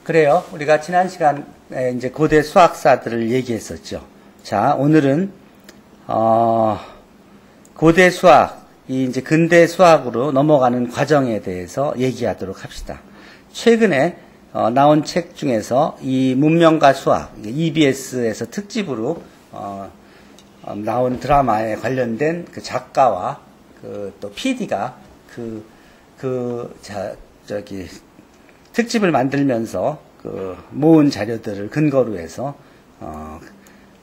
그래요. 우리가 지난 시간에 이제 고대 수학사들을 얘기했었죠. 자, 오늘은, 고대 수학, 이 이제 근대 수학으로 넘어가는 과정에 대해서 얘기하도록 합시다. 최근에 나온 책 중에서 이 문명과 수학, EBS에서 특집으로 나온 드라마에 관련된 그 작가와 그 또 PD가 특집을 만들면서 그 모은 자료들을 근거로 해서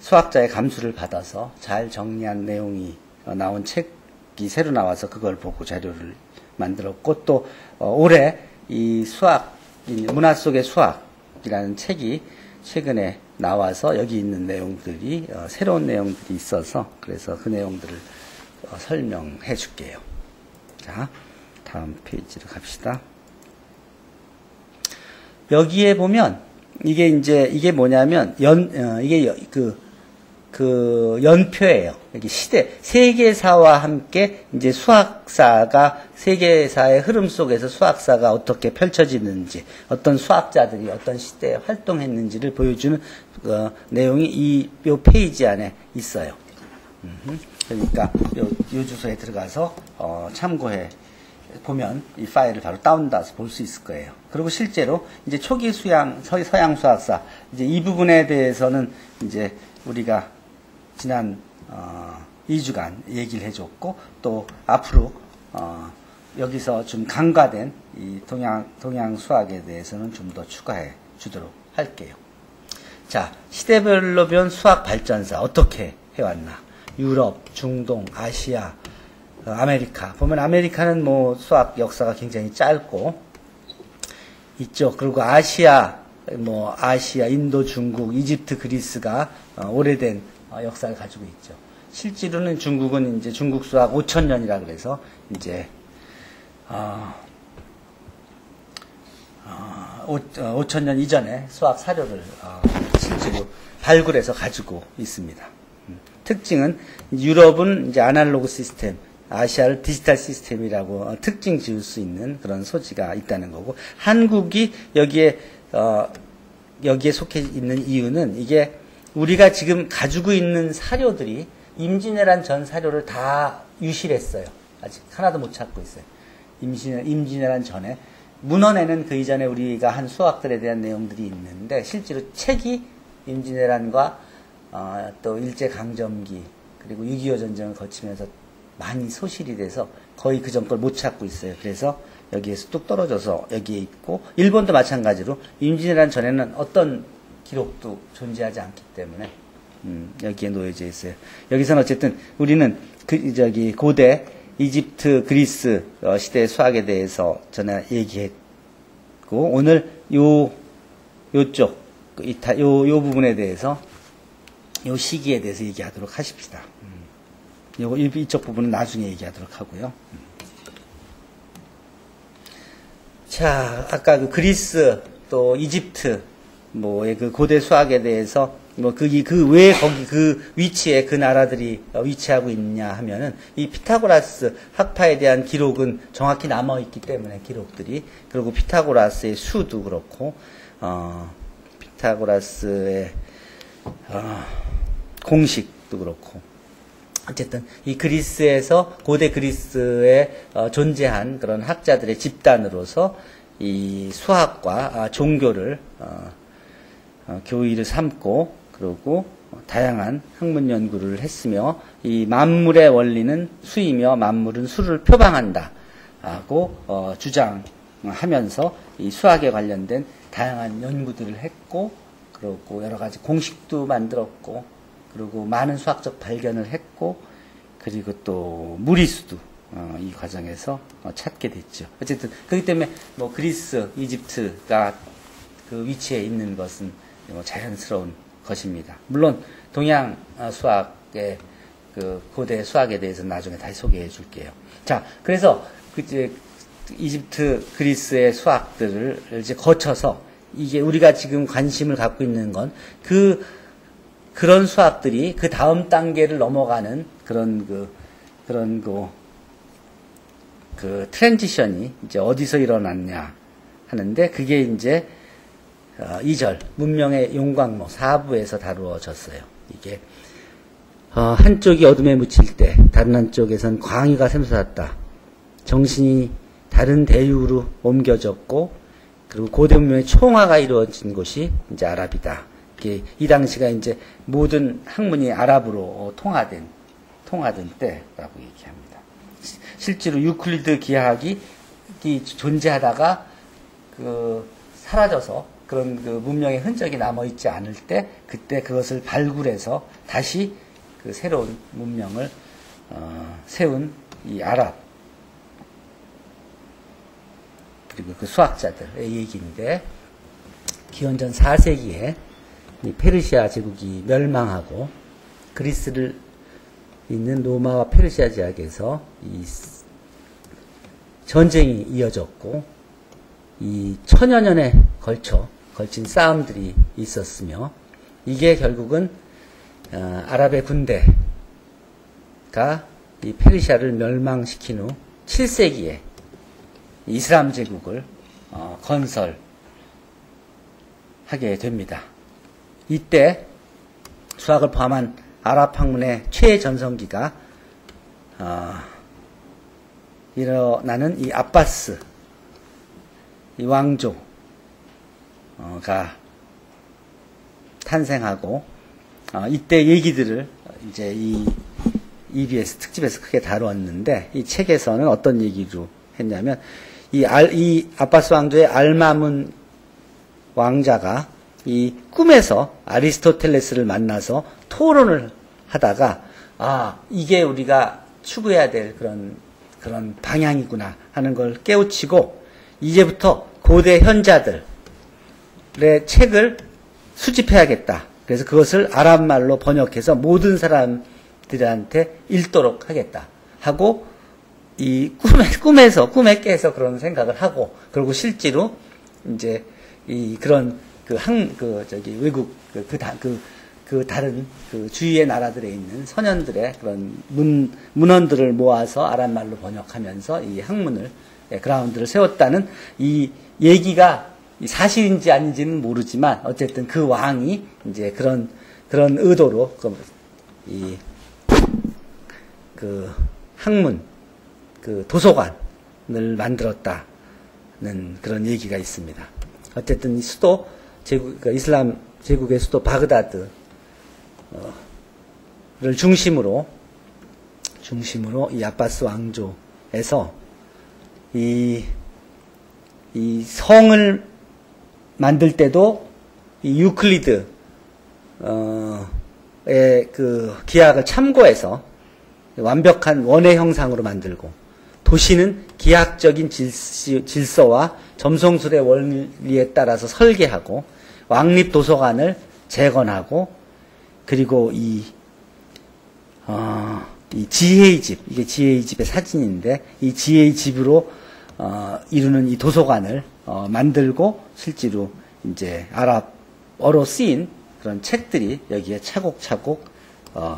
수학자의 감수를 받아서 잘 정리한 내용이 나온 책이 새로 나와서 그걸 보고 자료를 만들었고, 또 올해 이 수학, 문화 속의 수학이라는 책이 최근에 나와서 여기 있는 내용들이 새로운 내용들이 있어서 그래서 그 내용들을 설명해 줄게요. 자, 다음 페이지로 갑시다. 여기에 보면 이게 뭐냐면 연표예요. 여기 세계사와 함께 이제 세계사의 흐름 속에서 수학사가 어떻게 펼쳐지는지, 어떤 수학자들이 어떤 시대에 활동했는지를 보여주는 내용이 요 페이지 안에 있어요. 그러니까 요 주소에 들어가서 참고해 보면 이 파일을 바로 다운받아서 볼 수 있을 거예요. 그리고 실제로 이제 초기 서양 수학사 이제 이 부분에 대해서는 이제 우리가 지난 2주간 얘기를 해줬고, 또 앞으로 여기서 좀 강화된 이 동양 수학에 대해서는 좀 더 추가해 주도록 할게요. 자, 시대별로 본 수학 발전사 어떻게 해왔나? 유럽, 중동, 아시아, 아메리카. 보면 아메리카는 뭐 수학 역사가 굉장히 짧고 있죠. 그리고 아시아, 인도, 중국, 이집트, 그리스가 오래된 역사를 가지고 있죠. 실제로는 중국은 이제 중국 수학 5,000년이라 그래서 이제 5,000년 이전에 수학 사료를 실제로 발굴해서 가지고 있습니다. 특징은 유럽은 이제 아날로그 시스템, 아시아를 디지털 시스템이라고 특징 지을 수 있는 그런 소지가 있다는 거고, 한국이 여기에 속해 있는 이유는 이게 우리가 지금 가지고 있는 사료들이 임진왜란 전 사료를 다 유실했어요. 아직 하나도 못 찾고 있어요. 임진왜란 전에. 문헌에는 그 이전에 우리가 한 수학들에 대한 내용들이 있는데, 실제로 책이 임진왜란과 또 일제강점기 그리고 6.25 전쟁을 거치면서 많이 소실이 돼서 거의 그 전 걸 못 찾고 있어요. 그래서 여기에서 뚝 떨어져서 여기에 있고, 일본도 마찬가지로 임진왜란 전에는 어떤 기록도 존재하지 않기 때문에 여기에 놓여져 있어요. 여기서는 어쨌든 우리는 고대 이집트, 그리스 시대의 수학에 대해서 전에 얘기했고, 오늘 요쪽 요 부분에 대해서 요 시기에 대해서 얘기하도록 하십시다. 이쪽 부분은 나중에 얘기하도록 하고요. 자, 아까 그 그리스 또 이집트 그 고대 수학에 대해서 왜 거기 그 위치에 그 나라들이 위치하고 있냐 하면은 이 피타고라스 학파에 대한 기록은 정확히 남아 있기 때문에, 기록들이, 그리고 피타고라스의 수도 그렇고 피타고라스의 공식도 그렇고, 어쨌든 이 그리스에서 고대 그리스에 존재한 그런 학자들의 집단으로서 이 수학과 종교를 교의를 삼고, 그리고 다양한 학문 연구를 했으며, 이 만물의 원리는 수이며 만물은 수를 표방한다고 주장하면서 이 수학에 관련된 다양한 연구들을 했고, 그리고 여러 가지 공식도 만들었고, 그리고 많은 수학적 발견을 했고, 그리고 또 무리수도 이 과정에서 찾게 됐죠. 어쨌든 그렇기 때문에 그리스, 이집트가 그 위치에 있는 것은 자연스러운 것입니다. 물론 동양 수학의 그 고대 수학에 대해서 나중에 다시 소개해 줄게요. 자, 그래서 이집트, 그리스의 수학들을 이제 거쳐서 이게 우리가 지금 관심을 갖고 있는 건 그런 수학들이 그 다음 단계를 넘어가는 그런 트랜지션이 이제 어디서 일어났냐 하는데, 그게 이제 2절 문명의 용광로 4부에서 다루어졌어요. 이게 한쪽이 어둠에 묻힐 때 다른 한쪽에선 광희가 샘솟았다. 정신이 다른 대륙으로 옮겨졌고 그리고 고대 문명의 총화가 이루어진 곳이 이제 아랍이다. 이 당시가 이제 모든 학문이 아랍으로 통화된 때라고 얘기합니다. 실제로 유클리드 기하학이 존재하다가 사라져서 그런 문명의 흔적이 남아 있지 않을 때 그때 그것을 발굴해서 다시 새로운 문명을 세운 이 아랍 그리고 그 수학자들의 얘기인데 기원전 4세기에 이 페르시아 제국이 멸망하고 그리스를 있는 로마와 페르시아 지역에서 이 전쟁이 이어졌고 이 천여 년에 걸친 싸움들이 있었으며 이게 결국은 아랍의 군대가 이 페르시아를 멸망시킨 후 7세기에 이슬람 제국을 건설하게 됩니다. 이때 수학을 포함한 아랍 학문의 최전성기가 일어나는 이 아바스 이 왕조가 탄생하고 이때 얘기들을 이제 이 EBS 특집에서 크게 다루었는데 이 책에서는 어떤 얘기로 했냐면 이 아바스 왕조의 알마문 왕자가 이 꿈에서 아리스토텔레스를 만나서 토론을 하다가 이게 우리가 추구해야 될 그런 방향이구나 하는 걸 깨우치고 이제부터 고대 현자들의 책을 수집해야겠다. 그래서 그것을 아랍말로 번역해서 모든 사람들한테 읽도록 하겠다. 하고 이 꿈에 깨서 그런 생각을 하고 그리고 실제로 이제 이 그런 외국 다른 주위의 나라들에 있는 선현들의 그런 문헌들을 모아서 아랍말로 번역하면서 이 학문을 그라운드를 세웠다는 이 얘기가 사실인지 아닌지는 모르지만 어쨌든 그 왕이 이제 그런 의도로 학문 도서관을 만들었다는 그런 얘기가 있습니다. 어쨌든 이 수도 이슬람 제국의 수도 바그다드를 중심으로 이 아바스 왕조에서 이 성을 만들 때도 이 유클리드의 기하학을 참고해서 완벽한 원의 형상으로 만들고 도시는 기하학적인 질서와 점성술의 원리에 따라서 설계하고 왕립 도서관을 재건하고 그리고 이 지혜의 집, 이게 지혜의 집의 사진인데 이 지혜의 집으로 이루는 이 도서관을 만들고 실제로 이제 아랍어로 쓰인 그런 책들이 여기에 차곡차곡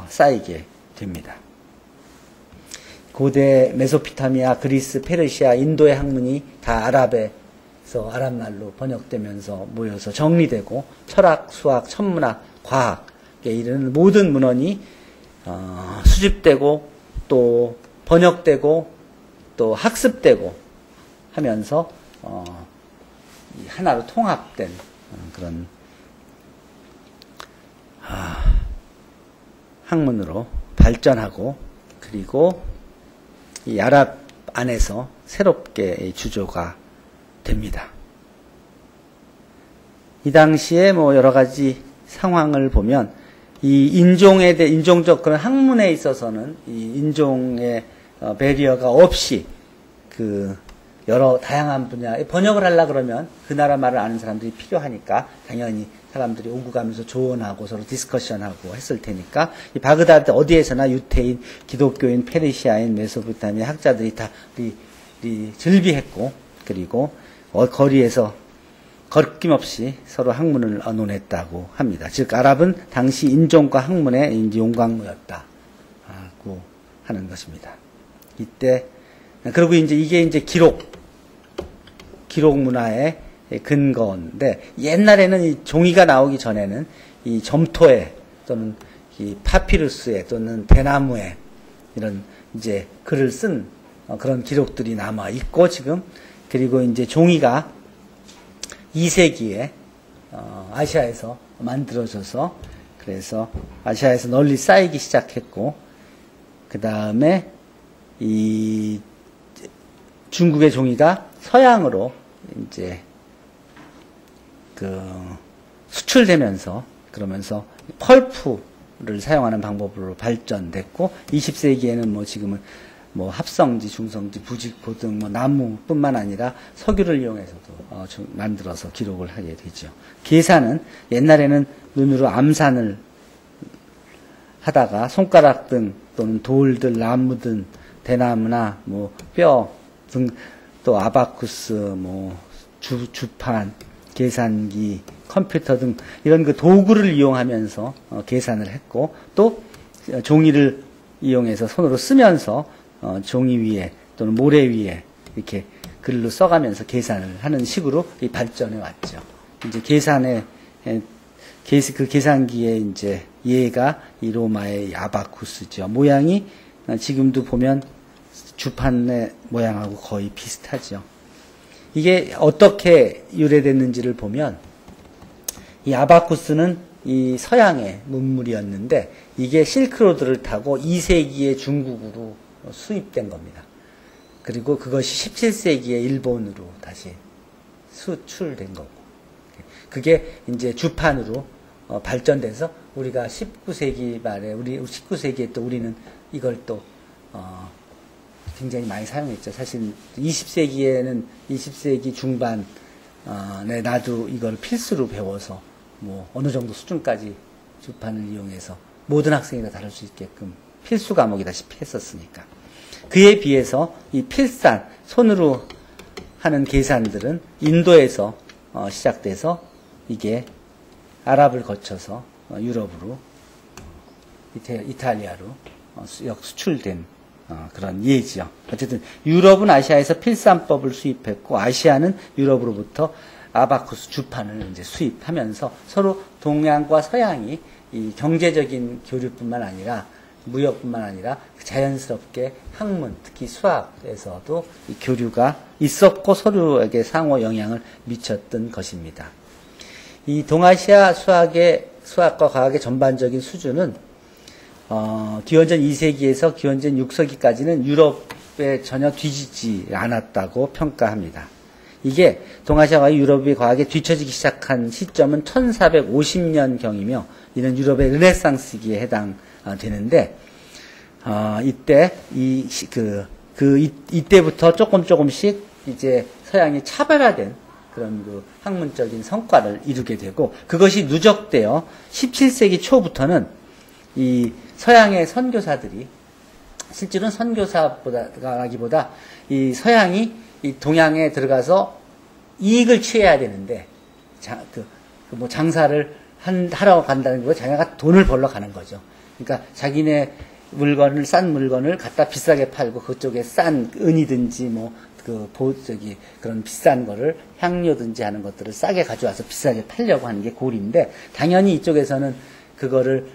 쌓이게 됩니다. 고대 메소포타미아, 그리스, 페르시아, 인도의 학문이 다 아랍에서 아랍말로 번역되면서 모여서 정리되고 철학, 수학, 천문학, 과학에 이르는 모든 문헌이 수집되고 또 번역되고 또 학습되고 하면서 하나로 통합된 그런 학문으로 발전하고 그리고 이 아랍 안에서 새롭게 주조가 됩니다. 이 당시에 여러 가지 상황을 보면 이 인종적 그런 학문에 있어서는 이 인종의 배리어가 없이 여러 다양한 분야 번역을 하려 그러면 그 나라 말을 아는 사람들이 필요하니까 당연히 사람들이 오고 가면서 조언하고 서로 디스커션하고 했을 테니까 이 바그다드 어디에서나 유태인, 기독교인, 페르시아인, 메소포타미아 학자들이 다 즐비했고 그리고 거리에서 거침없이 서로 학문을 논했다고 합니다. 즉 아랍은 당시 인종과 학문의 용광로였다고 하는 것입니다. 이때 그리고 이게 기록 문화의 근거인데, 옛날에는 이 종이가 나오기 전에는 이 점토에 또는 이 파피루스에 또는 대나무에 이런 이제 글을 쓴 그런 기록들이 남아 있고 지금, 그리고 이제 종이가 2세기에 아시아에서 만들어져서, 그래서 아시아에서 널리 쌓이기 시작했고, 그 다음에 이 중국의 종이가 서양으로 이제 수출되면서, 그러면서 펄프를 사용하는 방법으로 발전됐고, 20세기에는 뭐 지금은 뭐 합성지, 중성지, 부직포 등 뭐 나무뿐만 아니라 석유를 이용해서도 만들어서 기록을 하게 되죠. 계산은 옛날에는 눈으로 암산을 하다가 손가락 등 또는 돌들, 나무 등 대나무나 뭐 뼈 등 또 아바쿠스, 뭐 주판, 계산기, 컴퓨터 등 이런 그 도구를 이용하면서 계산을 했고, 또 종이를 이용해서 손으로 쓰면서 종이 위에 또는 모래 위에 이렇게 글로 써가면서 계산을 하는 식으로 발전해 왔죠. 이제 그 계산기의 이제 예가 이 로마의 아바쿠스죠. 모양이 지금도 보면 주판의 모양하고 거의 비슷하죠. 이게 어떻게 유래됐는지를 보면, 이 아바쿠스는 이 서양의 문물이었는데, 이게 실크로드를 타고 2세기에 중국으로 수입된 겁니다. 그리고 그것이 17세기에 일본으로 다시 수출된 거고, 그게 이제 주판으로 발전돼서 우리가 19세기 말에, 19세기에 또 우리는 이걸 또 굉장히 많이 사용했죠. 사실 20세기 중반에 나도 이걸 필수로 배워서 뭐 어느 정도 수준까지 주판을 이용해서 모든 학생이 다 다룰 수 있게끔 필수 과목이다시피 했었으니까. 그에 비해서 이 필산, 손으로 하는 계산들은 인도에서 시작돼서 이게 아랍을 거쳐서 유럽으로, 이탈리아로 수출된 그런 예지요. 어쨌든 유럽은 아시아에서 필산법을 수입했고, 아시아는 유럽으로부터 아바쿠스 주판을 이제 수입하면서 서로 동양과 서양이 이 경제적인 교류뿐만 아니라 무역뿐만 아니라 자연스럽게 학문, 특히 수학에서도 이 교류가 있었고 서로에게 상호 영향을 미쳤던 것입니다. 이 동아시아 수학과 과학의 전반적인 수준은 기원전 2세기에서 기원전 6세기까지는 유럽에 전혀 뒤지지 않았다고 평가합니다. 이게 동아시아와 유럽의 과학에 뒤처지기 시작한 시점은 1450년경이며 이는 유럽의 르네상스기에 해당되는데, 이때 이때부터 조금씩 이제 서양이 차별화된 그런 그 학문적인 성과를 이루게 되고, 그것이 누적되어 17세기 초부터는 이 서양의 선교사들이, 실제로는 선교사라기보다 이 서양이 이 동양에 들어가서 이익을 취해야 되는데, 뭐 장사를 하러 간다는 거, 자기가 돈을 벌러 가는 거죠. 그러니까 자기네 싼 물건을 갖다 비싸게 팔고, 그쪽에 싼 은이든지 뭐 그런 비싼 거를, 향료든지 하는 것들을 싸게 가져와서 비싸게 팔려고 하는 게 고리인데, 당연히 이쪽에서는 그거를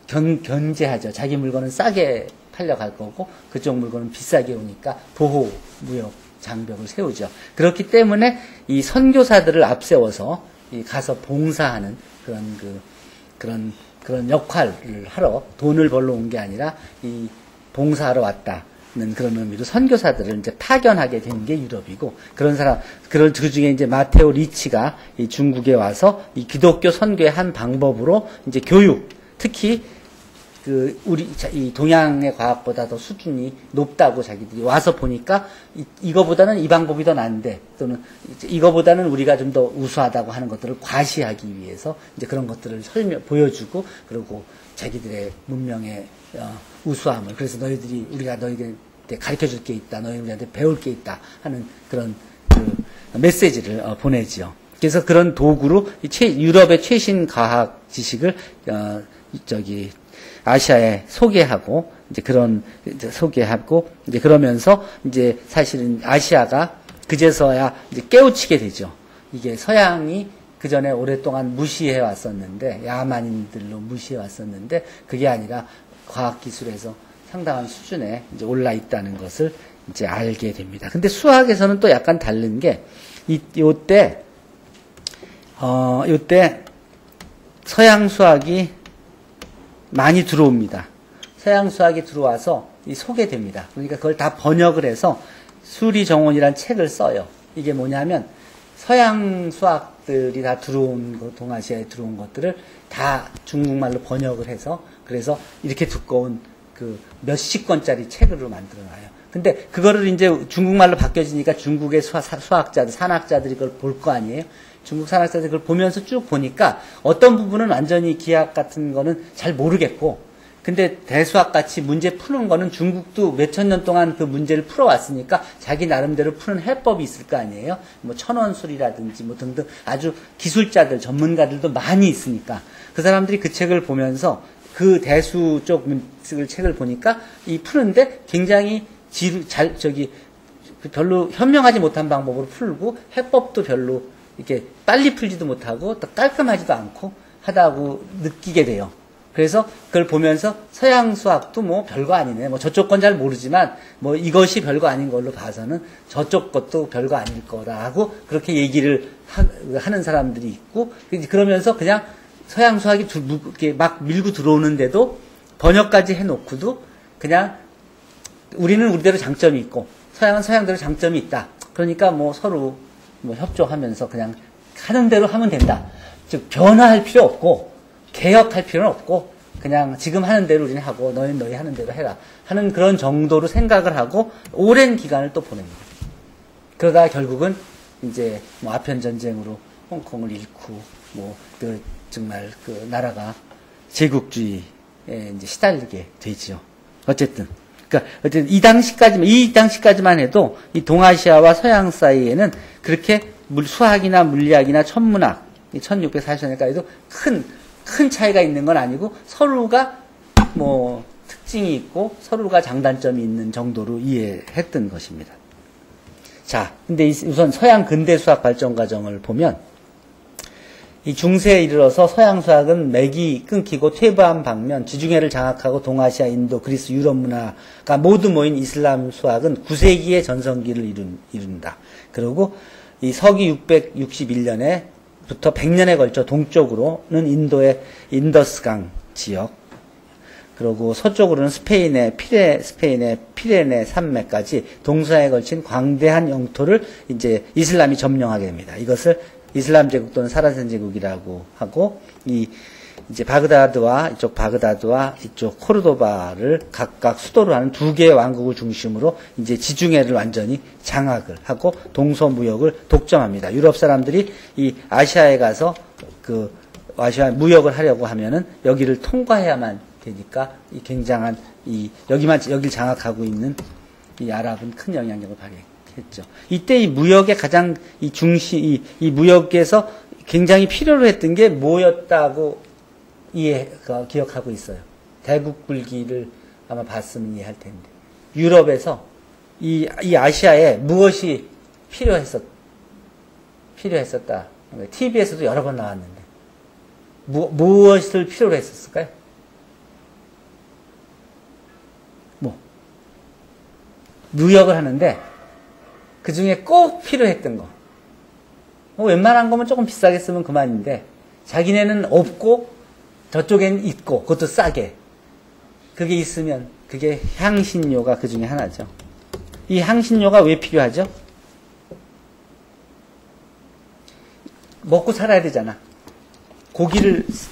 견제하죠. 자기 물건은 싸게 팔려갈 거고 그쪽 물건은 비싸게 오니까 보호 무역 장벽을 세우죠. 그렇기 때문에 이 선교사들을 앞세워서 가서 봉사하는 그런 역할을 하러 돈을 벌러 온 게 아니라 이 봉사하러 왔다는 그런 의미로 선교사들을 이제 파견하게 된 게 유럽이고, 그 중에 이제 마테오 리치가 이 중국에 와서 이 기독교 선교의 한 방법으로 이제 교육, 특히 이 동양의 과학보다 더 수준이 높다고 자기들이 와서 보니까 이거보다는 이 방법이 더 나은데, 또는 이거보다는 우리가 좀 더 우수하다고 하는 것들을 과시하기 위해서 이제 그런 것들을 보여주고, 그리고 자기들의 문명의 우수함을, 그래서 우리가 너희들한테 가르쳐 줄 게 있다, 너희들한테 배울 게 있다 하는 그런 메시지를 보내지요. 그래서 그런 도구로 유럽의 최신 과학 지식을 아시아에 소개하고, 그러면서 이제 사실은 아시아가 그제서야 이제 깨우치게 되죠. 이게 서양이 그 전에 오랫동안 무시해 왔었는데, 야만인들로 무시해 왔었는데, 그게 아니라 과학기술에서 상당한 수준에 이제 올라 있다는 것을 이제 알게 됩니다. 근데 수학에서는 또 약간 다른 게, 요때 서양 수학이 많이 들어옵니다. 서양 수학이 들어와서 소개됩니다. 그러니까 그걸 다 번역을 해서 수리정원이라는 책을 써요. 이게 뭐냐면 서양 수학들이 다 들어온 거, 동아시아에 들어온 것들을 다 중국말로 번역을 해서 그래서 이렇게 두꺼운 그 몇십 권짜리 책으로 만들어놔요. 근데 그거를 이제 중국말로 바뀌어지니까 중국의 수학자들, 산학자들이 그걸 볼 거 아니에요? 중국 산학자들이 그걸 보면서 쭉 보니까 어떤 부분은 완전히 기하학 같은 거는 잘 모르겠고, 근데 대수학 같이 문제 푸는 거는 중국도 몇천 년 동안 그 문제를 풀어왔으니까 자기 나름대로 푸는 해법이 있을 거 아니에요? 뭐 천원술이라든지 뭐 등등 아주 기술자들, 전문가들도 많이 있으니까 그 사람들이 그 책을 보면서 그 대수 쪽 책을 보니까 이 푸는데 굉장히 별로 현명하지 못한 방법으로 풀고 해법도 별로 이렇게 빨리 풀지도 못하고 또 깔끔하지도 않고 하다고 느끼게 돼요. 그래서 그걸 보면서 서양 수학도 뭐 별거 아니네. 뭐 저쪽 건 잘 모르지만 뭐 이것이 별거 아닌 걸로 봐서는 저쪽 것도 별거 아닐 거라고 그렇게 얘기를 하는 사람들이 있고, 그러면서 그냥 서양 수학이 이렇게 막 밀고 들어오는데도 번역까지 해놓고도 그냥 우리는 우리대로 장점이 있고 서양은 서양대로 장점이 있다. 그러니까 뭐 서로 뭐 협조하면서 그냥 하는 대로 하면 된다. 즉 변화할 필요 없고 개혁할 필요는 없고 그냥 지금 하는 대로 우리는 하고 너희 하는 대로 해라 하는 그런 정도로 생각을 하고 오랜 기간을 또 보냅니다. 그러다 결국은 이제 뭐 아편 전쟁으로 홍콩을 잃고 뭐 그 정말 그 나라가 제국주의에 이제 시달리게 되죠. 어쨌든 이 당시까지만 해도 이 동아시아와 서양 사이에는 그렇게 수학이나 물리학이나 천문학 1640년까지도 큰 차이가 있는 건 아니고 서로가 뭐 특징이 있고 서로가 장단점이 있는 정도로 이해했던 것입니다. 자, 근데 우선 서양 근대 수학 발전 과정을 보면 이 중세에 이르러서 서양 수학은 맥이 끊기고 퇴보한 방면 지중해를 장악하고 동아시아, 인도, 그리스, 유럽 문화가 모두 모인 이슬람 수학은 9세기의 전성기를 이룬다. 그리고 이 서기 661년에부터 100년에 걸쳐 동쪽으로는 인도의 인더스강 지역, 그리고 서쪽으로는 스페인의 피레네 산맥까지 동서에 걸친 광대한 영토를 이제 이슬람이 점령하게 됩니다. 이것을 이슬람 제국 또는 사라센 제국이라고 하고, 이제 바그다드와 이쪽 코르도바를 각각 수도로 하는 두 개의 왕국을 중심으로 이제 지중해를 완전히 장악을 하고 동서 무역을 독점합니다. 유럽 사람들이 이 아시아에 가서 그 아시아 무역을 하려고 하면은 여기를 통과해야만 되니까 이 굉장한 여기를 장악하고 있는 이 아랍은 큰 영향력을 발휘했죠. 이때 이 무역의 가장 이 무역에서 굉장히 필요로 했던 게 뭐였다고 기억하고 있어요. 대국불기를 아마 봤으면 이해할 텐데. 유럽에서 이 아시아에 무엇이 필요했었다. TV에서도 여러 번 나왔는데. 무엇을 필요로 했었을까요? 무역을 하는데 그 중에 꼭 필요했던 거. 웬만한 거면 조금 비싸게 쓰면 그만인데 자기네는 없고 저쪽엔 있고 그것도 싸게. 그게 있으면 그게 향신료가 그 중에 하나죠. 이 향신료가 왜 필요하죠? 먹고 살아야 되잖아.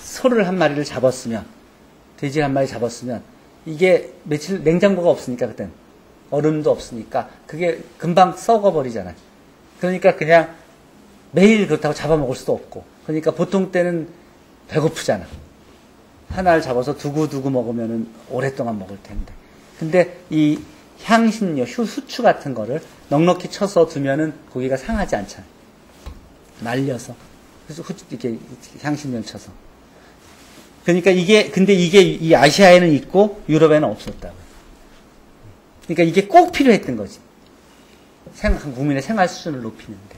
소를 한 마리를 잡았으면, 돼지 한 마리 잡았으면 이게 며칠 냉장고가 없으니까 그땐 얼음도 없으니까 그게 금방 썩어버리잖아요. 그러니까 그냥 매일 그렇다고 잡아먹을 수도 없고, 그러니까 보통 때는 배고프잖아. 하나를 잡아서 두고 먹으면은 오랫동안 먹을 텐데. 근데 이 향신료, 후추 같은 거를 넉넉히 쳐서 두면은 고기가 상하지 않잖아요. 말려서. 그래서 이렇게 향신료 쳐서. 그러니까 근데 이게 이 아시아에는 있고 유럽에는 없었다고. 그러니까 이게 꼭 필요했던 거지. 국민의 생활 수준을 높이는데.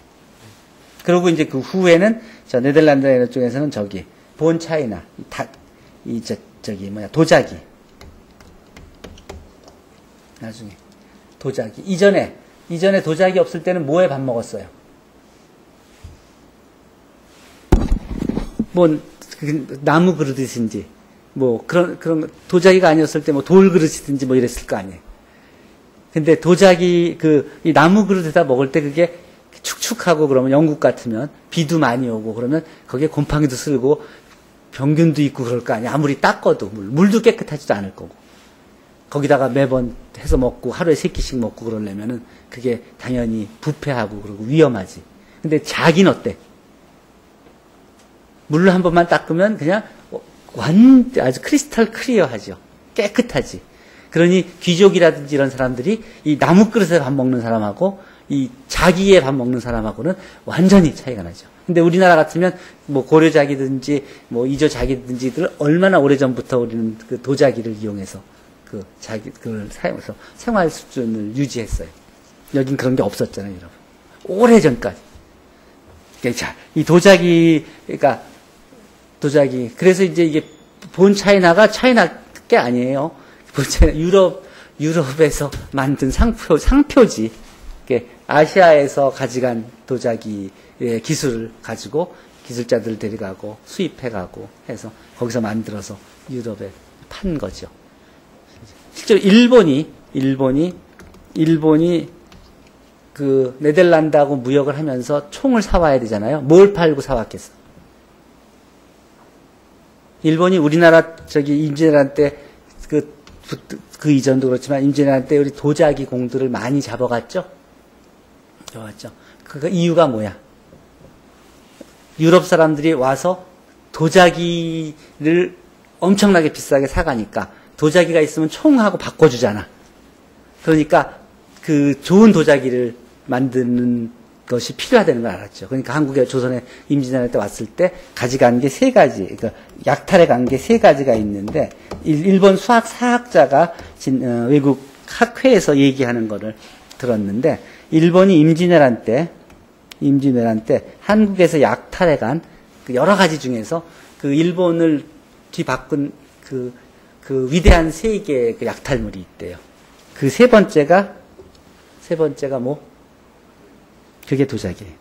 그리고 이제 그 후에는 저 네덜란드 쪽에서는 저기 본 차이나 저기 뭐야 도자기 나중에 도자기 이전에 도자기 없을 때는 뭐에 밥 먹었어요? 뭐 나무 그릇이든지 뭐 그런 도자기가 아니었을 때 뭐 돌 그릇이든지 뭐 이랬을 거 아니에요. 근데 도자기 이 나무 그릇에다 먹을 때 그게 축축하고 그러면 영국 같으면 비도 많이 오고 그러면 거기에 곰팡이도 쓸고 병균도 있고 그럴 거 아니에요. 아무리 닦아도 물도 깨끗하지도 않을 거고 거기다가 매번 해서 먹고 하루에 3끼씩 먹고 그러려면은 그게 당연히 부패하고 그러고 위험하지. 근데 자기는 어때? 물로 한 번만 닦으면 그냥 아주 크리스탈 클리어하죠. 깨끗하지. 그러니 귀족이라든지 이런 사람들이 이 나무 그릇에 밥 먹는 사람하고 이 자기에 밥 먹는 사람하고는 완전히 차이가 나죠. 근데 우리나라 같으면 뭐 고려자기든지 뭐 이조자기든지들 얼마나 오래전부터 우리는 그 도자기를 이용해서 그걸 사용해서 생활 수준을 유지했어요. 여긴 그런 게 없었잖아요, 여러분. 오래전까지. 자, 이 도자기가 그래서 이제 이게 본 차이나가 차이나 게 아니에요. 본 차이나 유럽에서 만든 상표지. 아시아에서 가져간 도자기의 기술을 가지고 기술자들 데려가고 수입해가고 해서 거기서 만들어서 유럽에 판 거죠. 실제로 일본이 그 네덜란드하고 무역을 하면서 총을 사와야 되잖아요. 뭘 팔고 사왔겠어? 일본이 우리나라 임진왜란 때 그 이전도 그렇지만 임진왜란 때 우리 도자기 공들을 많이 잡아갔죠. 그 이유가 뭐야? 유럽 사람들이 와서 도자기를 엄청나게 비싸게 사가니까 도자기가 있으면 총하고 바꿔주잖아. 그러니까 그 좋은 도자기를 만드는 것이 필요하다는 걸 알았죠. 그러니까 한국에 조선에 임진왜란 때 왔을 때 가져간 게 3가지, 그러니까 약탈해 간 게 3가지가 있는데 일본 수학 사학자가 외국 학회에서 얘기하는 거를 들었는데 일본이 임진왜란 때 한국에서 약탈해 간 여러 가지 중에서 그 일본을 뒤바꾼 그 위대한 3개의 그 약탈물이 있대요. 그 세 번째가 뭐? 그게 도자기예요.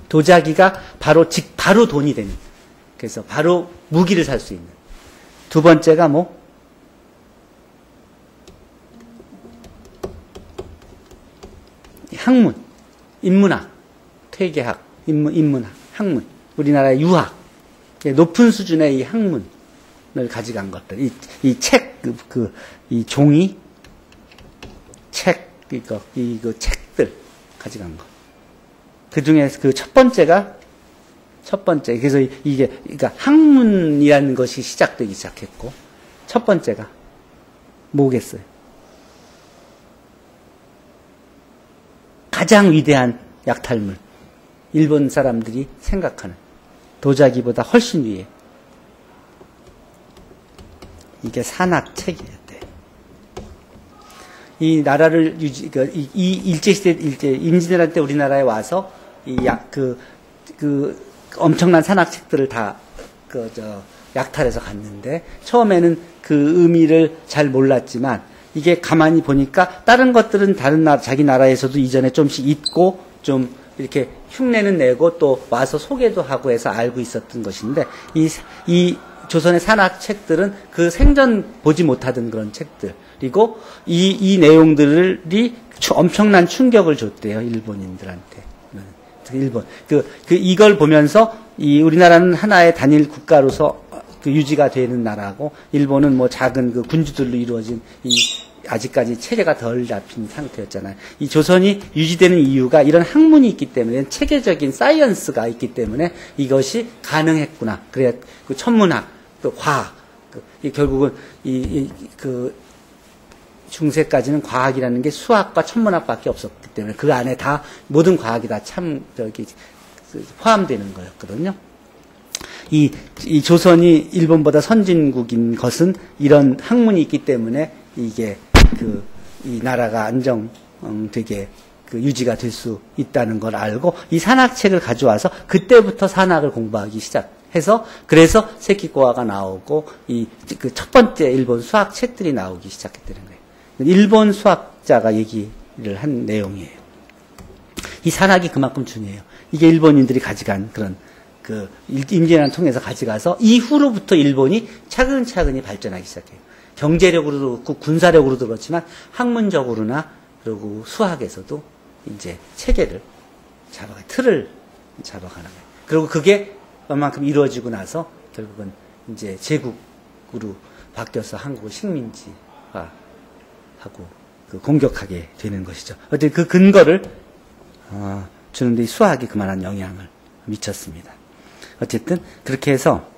도자기가 바로 돈이 되는. 그래서 바로 무기를 살 수 있는. 두 번째가 뭐? 학문, 인문학, 퇴계학, 인문학, 학문. 우리나라의 유학. 높은 수준의 이 학문을 가져간 것들. 이 책, 이 종이, 이거 책들 가져간 거. 그 중에 그 첫 번째, 그래서 그러니까 학문이라는 것이 시작되기 시작했고, 첫 번째가 뭐겠어요? 가장 위대한 약탈물. 일본 사람들이 생각하는 도자기보다 훨씬 위에. 이게 산악책이었대. 이 나라를 일제시대, 임진왜란 때 우리나라에 와서 엄청난 산악책들을 다 약탈해서 갔는데, 처음에는 그 의미를 잘 몰랐지만, 이게 가만히 보니까 다른 것들은 자기 나라에서도 이전에 좀씩 있고, 좀 이렇게 흉내는 내고 또 와서 소개도 하고 해서 알고 있었던 것인데, 이 조선의 산악책들은 그 생전 보지 못하던 그런 책들. 그리고 이 내용들이 엄청난 충격을 줬대요, 일본인들한테. 일본. 이걸 보면서 우리나라는 하나의 단일 국가로서 유지가 되는 나라고, 일본은 뭐 작은 군주들로 이루어진 아직까지 체계가 덜 잡힌 상태였잖아요. 이 조선이 유지되는 이유가 이런 학문이 있기 때문에, 체계적인 사이언스가 있기 때문에 이것이 가능했구나. 그래, 천문학, 또 과학, 결국은 중세까지는 과학이라는 게 수학과 천문학밖에 없었기 때문에 그 안에 다 모든 과학이 다 포함되는 거였거든요. 이 조선이 일본보다 선진국인 것은 이런 학문이 있기 때문에 이게 이 나라가 안정되게 그 유지가 될 수 있다는 걸 알고 이 산학책을 가져와서 그때부터 산학을 공부하기 시작해서 그래서 세키고아가 나오고 이 그 첫 번째 일본 수학 책들이 나오기 시작했다는 거예요. 일본 수학자가 얘기를 한 내용이에요. 이 산학이 그만큼 중요해요. 이게 일본인들이 가져간 그런 그 임진왜란을 통해서 가져가서 이후로부터 일본이 차근차근히 발전하기 시작해요. 경제력으로도 그렇고 군사력으로도 그렇지만 학문적으로나 그리고 수학에서도 이제 체계를 틀을 잡아가는 거예요. 그리고 그게 얼만큼 이루어지고 나서 결국은 이제 제국으로 바뀌어서 한국을 식민지화하고 그 공격하게 되는 것이죠. 어쨌든 그 근거를 주는데 수학이 그만한 영향을 미쳤습니다. 어쨌든 그렇게 해서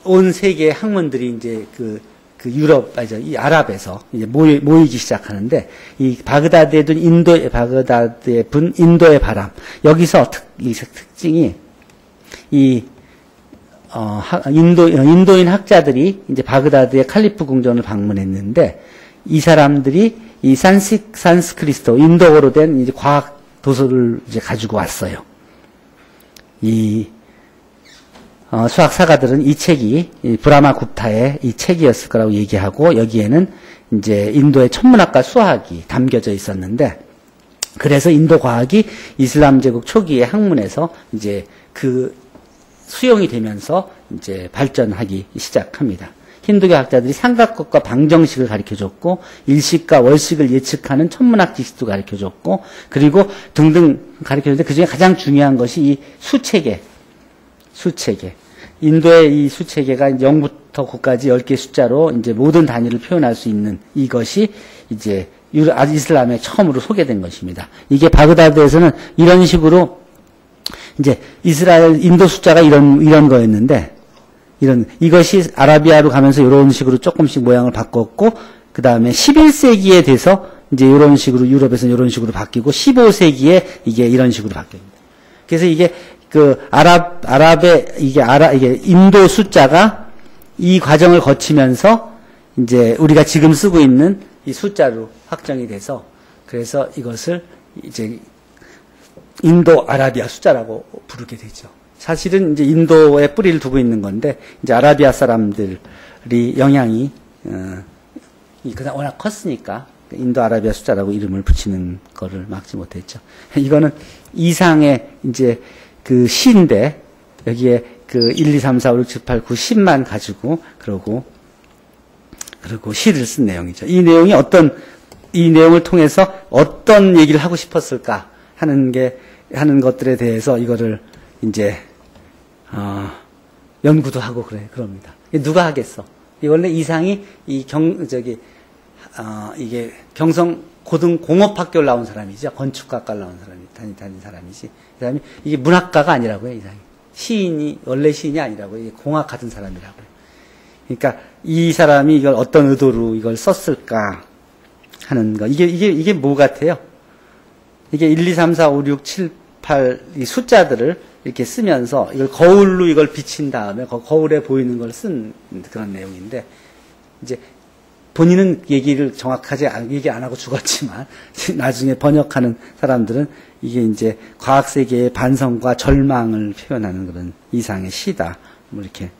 온 세계의 학문들이 이제 이 아랍에서 이제 모이기 시작하는데, 이 바그다드에 둔 바그다드에 분 인도의 바람. 여기서 특징이, 인도인 학자들이 이제 바그다드의 칼리프 궁전을 방문했는데, 이 사람들이 이 산스크리스토, 인도어로 된 이제 과학 도서를 이제 가지고 왔어요. 수학사가들은 이 책이 브라마 굽타의 이 책이었을 거라고 얘기하고, 여기에는 이제 인도의 천문학과 수학이 담겨져 있었는데, 그래서 인도 과학이 이슬람 제국 초기의 학문에서 이제 수용이 되면서 이제 발전하기 시작합니다. 힌두교 학자들이 삼각것과 방정식을 가르쳐줬고, 일식과 월식을 예측하는 천문학 지식도 가르쳐줬고, 그리고 등등 가르쳐줬는데 그 중에 가장 중요한 것이 이 수체계. 인도의 이 수체계가 0부터 9까지 10개 숫자로 이제 모든 단위를 표현할 수 있는 이것이 이제 이슬람에 처음으로 소개된 것입니다. 이게 바그다드에서는 이런 식으로 이제 인도 숫자가 이런 거였는데, 이것이 아라비아로 가면서 이런 식으로 조금씩 모양을 바꿨고, 그 다음에 11세기에 돼서 이제 이런 식으로 유럽에서는 이런 식으로 바뀌고, 15세기에 이게 이런 식으로 바뀝니다. 그래서 이게 이게 인도 숫자가 이 과정을 거치면서 이제 우리가 지금 쓰고 있는 이 숫자로 확정이 돼서, 그래서 이것을 이제 인도 아라비아 숫자라고 부르게 되죠. 사실은 이제 인도에 뿌리를 두고 있는 건데, 이제 아라비아 사람들이 영향이, 그냥 워낙 컸으니까, 인도 아라비아 숫자라고 이름을 붙이는 거를 막지 못했죠. 이거는 이상의 이제 시인데, 여기에 1, 2, 3, 4, 5, 6, 7, 8, 9, 10만 가지고, 그리고 시를 쓴 내용이죠. 이 내용을 통해서 어떤 얘기를 하고 싶었을까 하는 것들에 대해서 이거를 이제, 연구도 하고 그럽니다. 누가 하겠어? 원래 이상이 이게 경성 공업학교를 나온 사람이죠. 건축학과를 나온 사람이, 다닌 사람이지. 그 사람이, 이게 문학가가 아니라고요, 이상이. 원래 시인이 아니라고요. 이게 공학 같은 사람이라고요. 그러니까, 이 사람이 이걸 어떤 의도로 이걸 썼을까 하는 거. 이게 뭐 같아요? 이게 1, 2, 3, 4, 5, 6, 7, 8, 이 숫자들을 이렇게 쓰면서 이걸 거울로 이걸 비친 다음에 거울에 보이는 걸 쓴 그런 내용인데, 이제 본인은 얘기를 정확하게 얘기 안 하고 죽었지만, 나중에 번역하는 사람들은 이게 이제 과학 세계의 반성과 절망을 표현하는 그런 이상의 시다. 뭐 이렇게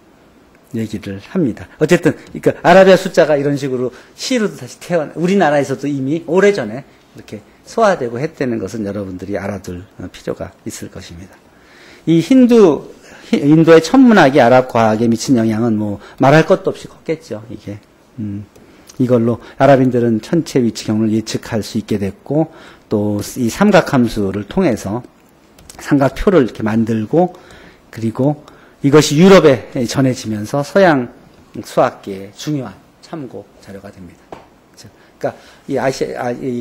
얘기를 합니다. 어쨌든, 그러니까 아라비아 숫자가 이런 식으로 시로도 다시 우리나라에서도 이미 오래전에 이렇게 소화되고 했다는 것은 여러분들이 알아둘 필요가 있을 것입니다. 이 인도의 천문학이 아랍 과학에 미친 영향은 뭐 말할 것도 없이 컸겠죠, 이게. 이걸로 아랍인들은 천체 위치 경로를 예측할 수 있게 됐고, 또 이 삼각함수를 통해서 삼각표를 이렇게 만들고, 그리고 이것이 유럽에 전해지면서 서양 수학계의 중요한 참고 자료가 됩니다. 그러니까 이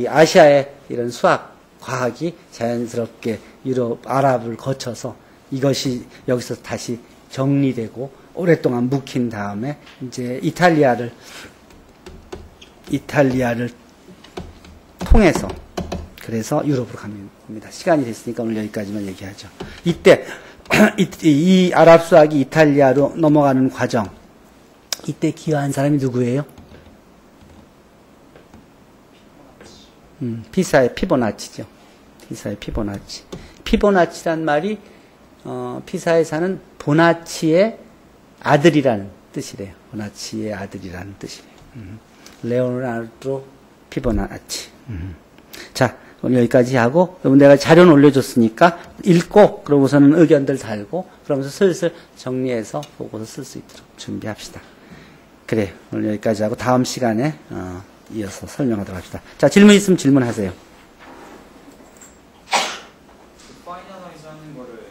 아시아의 이런 수학 과학이 자연스럽게 유럽, 아랍을 거쳐서 이것이 여기서 다시 정리되고 오랫동안 묵힌 다음에 이제 이탈리아를 통해서 그래서 유럽으로 갑니다. 시간이 됐으니까 오늘 여기까지만 얘기하죠. 이때 이 아랍 수학이 이탈리아로 넘어가는 과정, 이때 기여한 사람이 누구예요? 피사의 피보나치죠. 피사의 피보나치. 피보나치란 말이 피사에서는 보나치의 아들이라는 뜻이래요. 보나치의 아들이라는 뜻이래요. 레오나르도 피보나치. 자, 오늘 여기까지 하고, 여러분 내가 자료는 올려줬으니까 읽고, 그러고서는 의견들 달고, 그러면서 슬슬 정리해서 보고서 쓸 수 있도록 준비합시다. 그래요. 오늘 여기까지 하고 다음 시간에 이어서 설명하도록 합시다. 자, 질문 있으면 질문하세요. 파이널라이즈 하는 거를